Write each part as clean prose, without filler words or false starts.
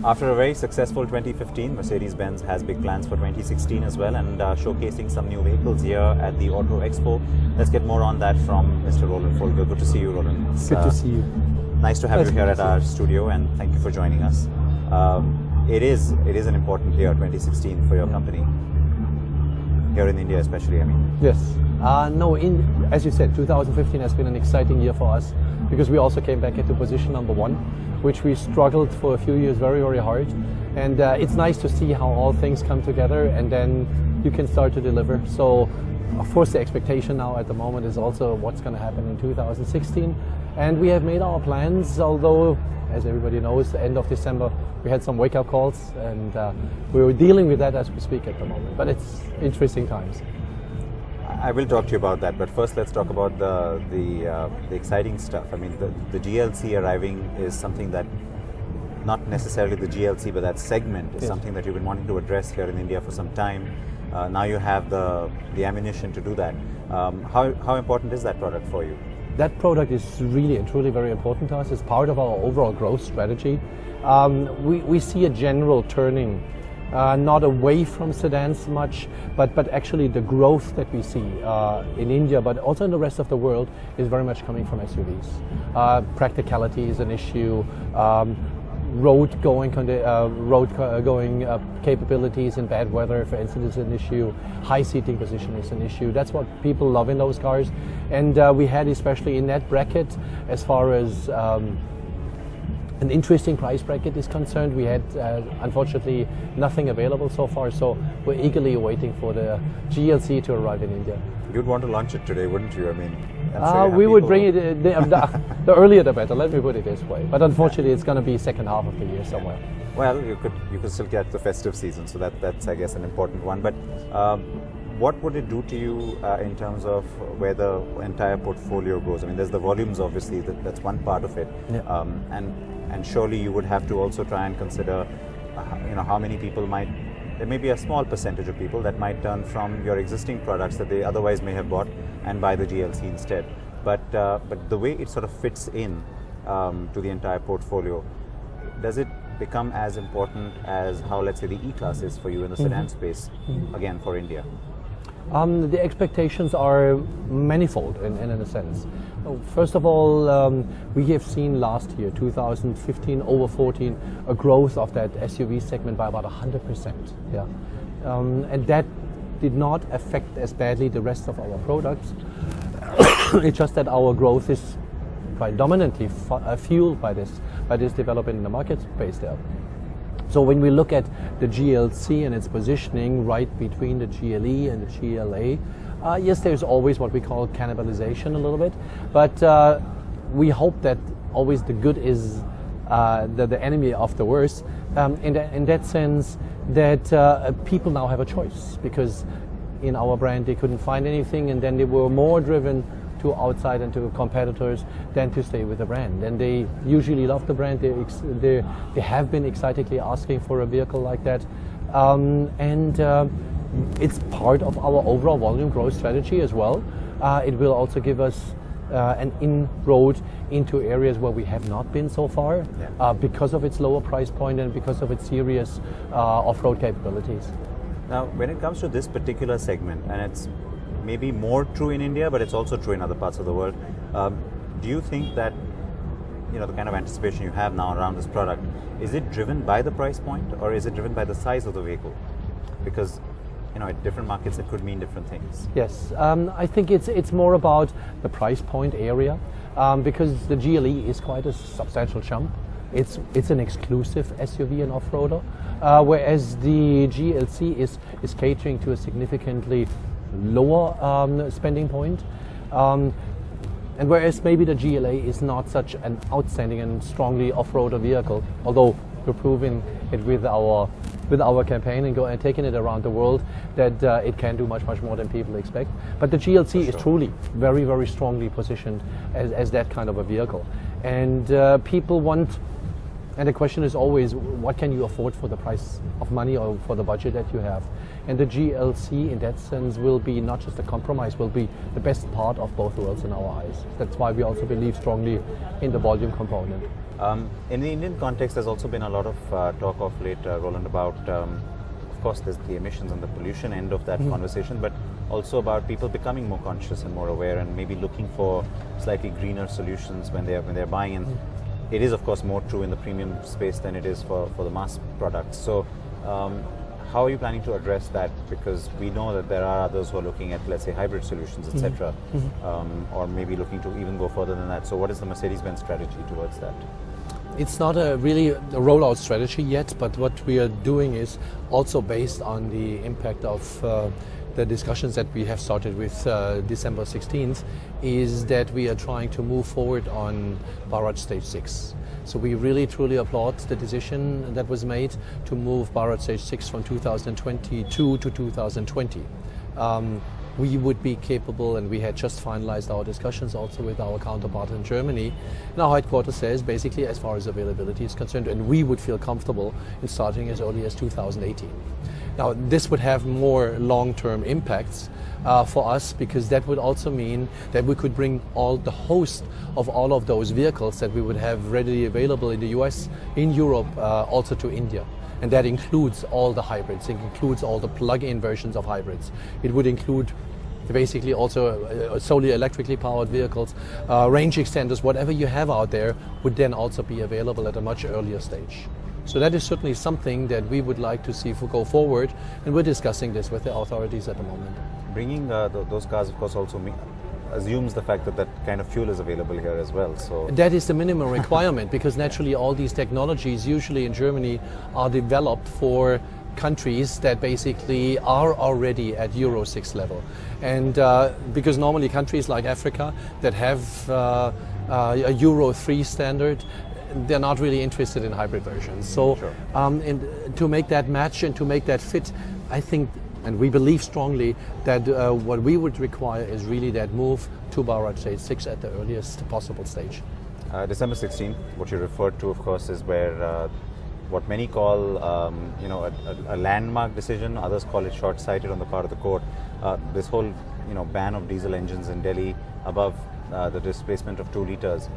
After a very successful 2015, Mercedes-Benz has big plans for 2016 as well, and showcasing some new vehicles here at the Auto Expo. Let's get more on that from Mr. Roland Folger. Good to see you, Roland. Good to see you. Nice to have you here at our studio, and thank you for joining us. It is an important year, 2016, for your company. Here in India especially, I mean. Yes. As you said, 2015 has been an exciting year for us because we also came back into position number 1, which we struggled for a few years very, very hard. And it's nice to see how all things come together and then you can start to deliver. So, of course, the expectation now at the moment is also what's going to happen in 2016. And we have made our plans, although, as everybody knows, the end of December, we had some wake-up calls, and we were dealing with that as we speak at the moment. But it's interesting times. I will talk to you about that, but first let's talk about the exciting stuff. I mean, the GLC arriving is something that, not necessarily the GLC, but that segment is something that you've been wanting to address here in India for some time. Now you have the ammunition to do that. How important is that product for you? That product is really and truly very important to us. It's part of our overall growth strategy. We see a general turning, not away from sedans much, but actually the growth that we see in India, but also in the rest of the world, is very much coming from SUVs. Practicality is an issue. Road going capabilities in bad weather, for instance, is an issue. High seating position is an issue. That's what people love in those cars. And we had, especially in that bracket, as far as an interesting price bracket is concerned, we had unfortunately nothing available so far. So we're eagerly waiting for the GLC to arrive in India. You'd want to launch it today, wouldn't you? I mean, we would bring it. The earlier the better. Let me put it this way. But unfortunately, it's going to be second half of the year somewhere. Well, you could still get the festive season, so that's I guess an important one. But what would it do to you in terms of where the entire portfolio goes? I mean, there's the volumes, obviously. That's one part of it, and surely you would have to also try and consider, how many people might. There may be a small percentage of people that might turn from your existing products that they otherwise may have bought and buy the GLC instead. But the way it sort of fits in to the entire portfolio, does it become as important as how, let's say, the E-Class is for you in the sedan space, again, for India? The expectations are manifold in a sense. First of all, we have seen last year, 2015 over 14, a growth of that SUV segment by about 100%. Yeah, and that did not affect as badly the rest of our products. It's just that our growth is predominantly fueled by this development in the market space there. So when we look at the GLC and its positioning right between the GLE and the GLA, yes, there's always what we call cannibalization a little bit, but we hope that always the good is the enemy of the worst, in that sense that people now have a choice, because in our brand they couldn't find anything, and then they were more driven to outside and to competitors than to stay with the brand. And they usually love the brand. They have been excitedly asking for a vehicle like that. It's part of our overall volume growth strategy as well. It will also give us an inroad into areas where we have not been so far, because of its lower price point and because of its serious off-road capabilities. Now, when it comes to this particular segment, and it's maybe more true in India, but it's also true in other parts of the world. Do you think that the kind of anticipation you have now around this product, is it driven by the price point, or is it driven by the size of the vehicle? Because at different markets it could mean different things. Yes, I think it's more about the price point area, because the GLE is quite a substantial jump. It's an exclusive SUV and off-roader, whereas the GLC is catering to a significantly lower spending point, and whereas maybe the GLA is not such an outstanding and strongly off-roader vehicle, although we're proving it with our campaign and taking it around the world that it can do much more than people expect. But the GLC is truly very, very strongly positioned as that kind of a vehicle, and people want And the question is always, what can you afford for the price of money or for the budget that you have? And the GLC, in that sense, will be not just a compromise, will be the best part of both worlds in our eyes. That's why we also believe strongly in the volume component. In the Indian context, there's also been a lot of talk of late, Roland, about, of course, there's the emissions and the pollution end of that conversation, but also about people becoming more conscious and more aware and maybe looking for slightly greener solutions when they're buying. And it is, of course, more true in the premium space than it is for the mass products. So how are you planning to address that? Because we know that there are others who are looking at, let's say, hybrid solutions, etc., or maybe looking to even go further than that. So what is the Mercedes-Benz strategy towards that? It's not really a rollout strategy yet, but what we are doing is also based on the impact of the discussions that we have started with December 16th, is that we are trying to move forward on Bharat Stage 6. So we really truly applaud the decision that was made to move Bharat Stage 6 from 2022 to 2020. We would be capable, and we had just finalized our discussions also with our counterpart in Germany. And our headquarters says basically, as far as availability is concerned, and we would feel comfortable in starting as early as 2018. Now, this would have more long-term impacts for us, because that would also mean that we could bring all the host of all of those vehicles that we would have readily available in the US, in Europe, also to India. And that includes all the hybrids, it includes all the plug-in versions of hybrids. It would include basically also solely electrically powered vehicles, range extenders, whatever you have out there would then also be available at a much earlier stage. So that is certainly something that we would like to see go forward, and we're discussing this with the authorities at the moment. Bringing those cars, of course, also assumes the fact that that kind of fuel is available here as well. So that is the minimum requirement, because naturally all these technologies usually in Germany are developed for countries that basically are already at Euro 6 level. And because normally countries like Africa that have a Euro 3 standard, they're not really interested in hybrid versions. So to make that match and to make that fit, I think, and we believe strongly that what we would require is really that move to Bharat Stage 6 at the earliest possible stage. December 16th, what you referred to, of course, is where what many call a landmark decision, others call it short-sighted on the part of the court. This whole ban of diesel engines in Delhi above the displacement of 2 liters.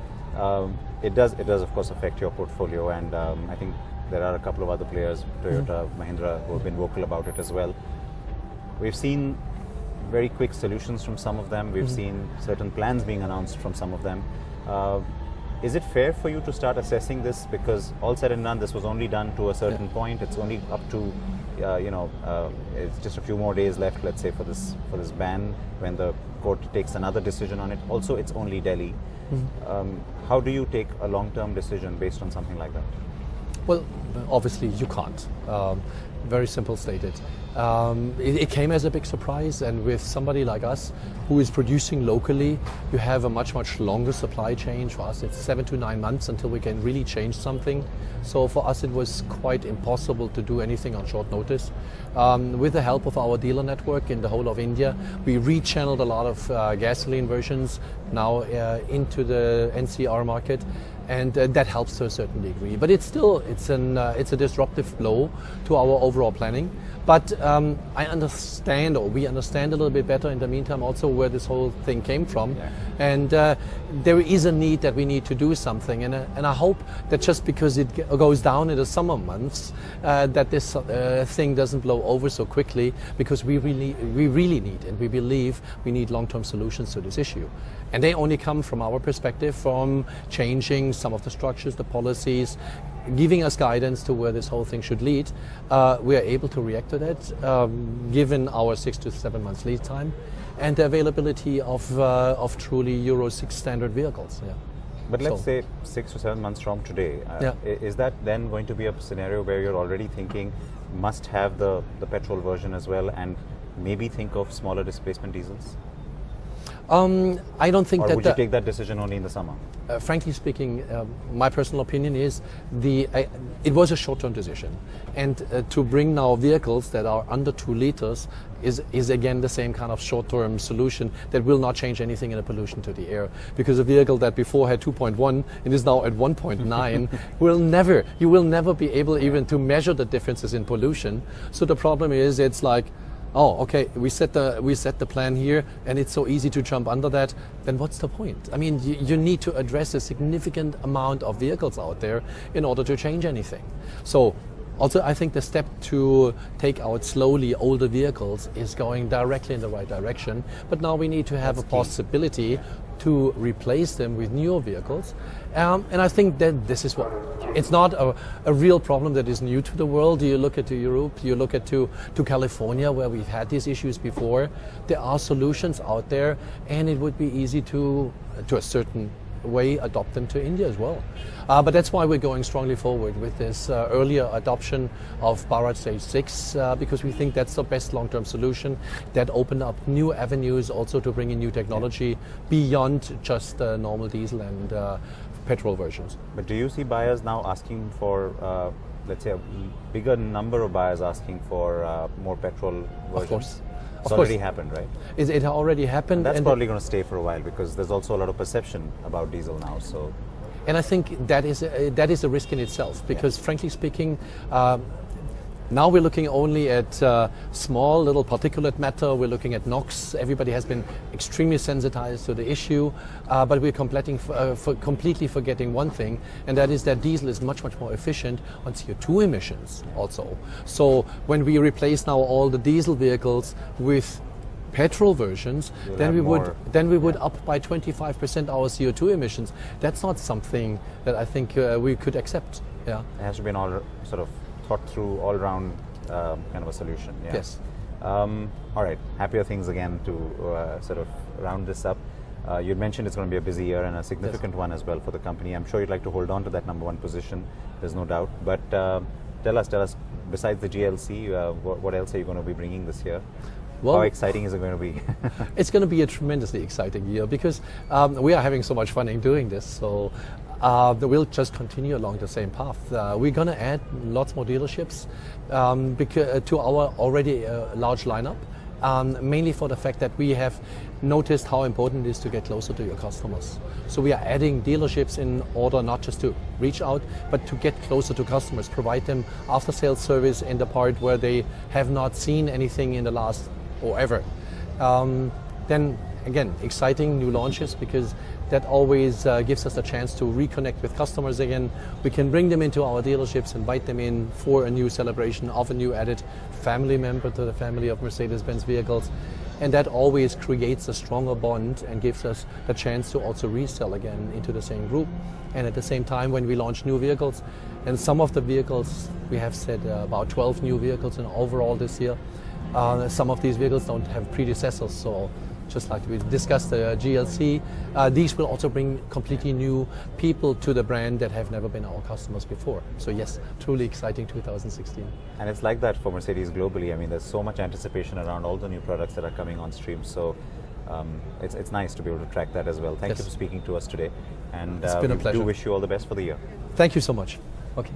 It does of course affect your portfolio, and I think there are a couple of other players, Toyota, Mahindra, who have been vocal about it as well. We've seen very quick solutions from some of them. We've seen certain plans being announced from some of them. Is it fair for you to start assessing this? Because all said and done, this was only done to a certain point. It's only up to, it's just a few more days left, let's say, for this ban, when the court takes another decision on it. Also, it's only Delhi. How do you take a long-term decision based on something like that? Well, obviously you can't. Very simple stated. It came as a big surprise, and with somebody like us who is producing locally, you have a much longer supply chain. For us, it's 7 to 9 months until we can really change something. So for us, it was quite impossible to do anything on short notice. With the help of our dealer network in the whole of India, we rechanneled a lot of gasoline versions now into the NCR market. And that helps to a certain degree, but it's a disruptive blow to our overall planning. But I understand, or we understand a little bit better in the meantime also where this whole thing came from, and there is a need that we need to do something. And I hope that just because it goes down in the summer months, that this thing doesn't blow over so quickly, because we really need, and we believe we need long-term solutions to this issue. And they only come from our perspective from changing some of the structures, the policies, giving us guidance to where this whole thing should lead. We are able to react to that, given our 6 to 7 months lead time and the availability of truly Euro 6 standard vehicles. Yeah. But let's say 6 to 7 months from today, is that then going to be a scenario where you're already thinking must have the petrol version as well, and maybe think of smaller displacement diesels? I don't think Or that would you take that decision only in the summer? frankly speaking, my personal opinion is it was a short-term decision, and to bring now vehicles that are under 2 liters is again the same kind of short-term solution that will not change anything in the pollution to the air, because a vehicle that before had 2.1 and is now at 1.9 you will never be able even to measure the differences in pollution. So the problem is, it's like, oh, okay, we set the plan here, and it's so easy to jump under that. Then what's the point? I mean, you need to address a significant amount of vehicles out there in order to change anything. So, also, I think the step to take out slowly older vehicles is going directly in the right direction. But now we need to have a possibility to replace them with newer vehicles. And I think that this is what, it's not a real problem that is new to the world. You look at Europe, you look at to California, where we've had these issues before. There are solutions out there, and it would be easy to a certain way adopt them to India as well. But that's why we're going strongly forward with this earlier adoption of Bharat Stage 6, because we think that's the best long-term solution that opened up new avenues also to bring in new technology beyond just normal diesel and petrol versions. But do you see buyers now asking for, let's say, a bigger number of buyers asking for more petrol versions? Of course. It's already happened, right? It already happened. And that's probably going to stay for a while, because there's also a lot of perception about diesel now. So, and I think that is a risk in itself, because frankly speaking, now we're looking only at small little particulate matter. We're looking at NOx. Everybody has been extremely sensitized to the issue, but we're completely forgetting one thing, and that is that diesel is much more efficient on CO2 emissions also. So when we replace now all the diesel vehicles with petrol versions, then we would up by 25% our CO2 emissions. That's not something that I think we could accept. Yeah, it has to be an all sort of thought through, all round kind of a solution. Yeah. Yes. All right. Happier things again to sort of round this up. You'd mentioned it's going to be a busy year and a significant one as well for the company. I'm sure you'd like to hold on to that number 1 position. There's no doubt. But tell us. Besides the GLC, what else are you going to be bringing this year? Well, how exciting is it going to be? It's going to be a tremendously exciting year, because we are having so much fun in doing this. So we'll just continue along the same path. We're going to add lots more dealerships to our already large lineup, mainly for the fact that we have noticed how important it is to get closer to your customers. So we are adding dealerships in order not just to reach out, but to get closer to customers, provide them after-sales service in the part where they have not seen anything in the last or ever. Then again, exciting new launches, because that always gives us a chance to reconnect with customers again. We can bring them into our dealerships, invite them in for a new celebration of a new added family member to the family of Mercedes-Benz vehicles. And that always creates a stronger bond and gives us the chance to also resell again into the same group. And at the same time, when we launch new vehicles, and some of the vehicles, we have said about 12 new vehicles in overall this year, some of these vehicles don't have predecessors, so just like we discussed the GLC, these will also bring completely new people to the brand that have never been our customers before. So yes, truly exciting 2016. And it's like that for Mercedes globally. I mean, there's so much anticipation around all the new products that are coming on stream. So it's nice to be able to track that as well. Thank you for speaking to us today. And it's been a pleasure. We do wish you all the best for the year. Thank you so much. Okay.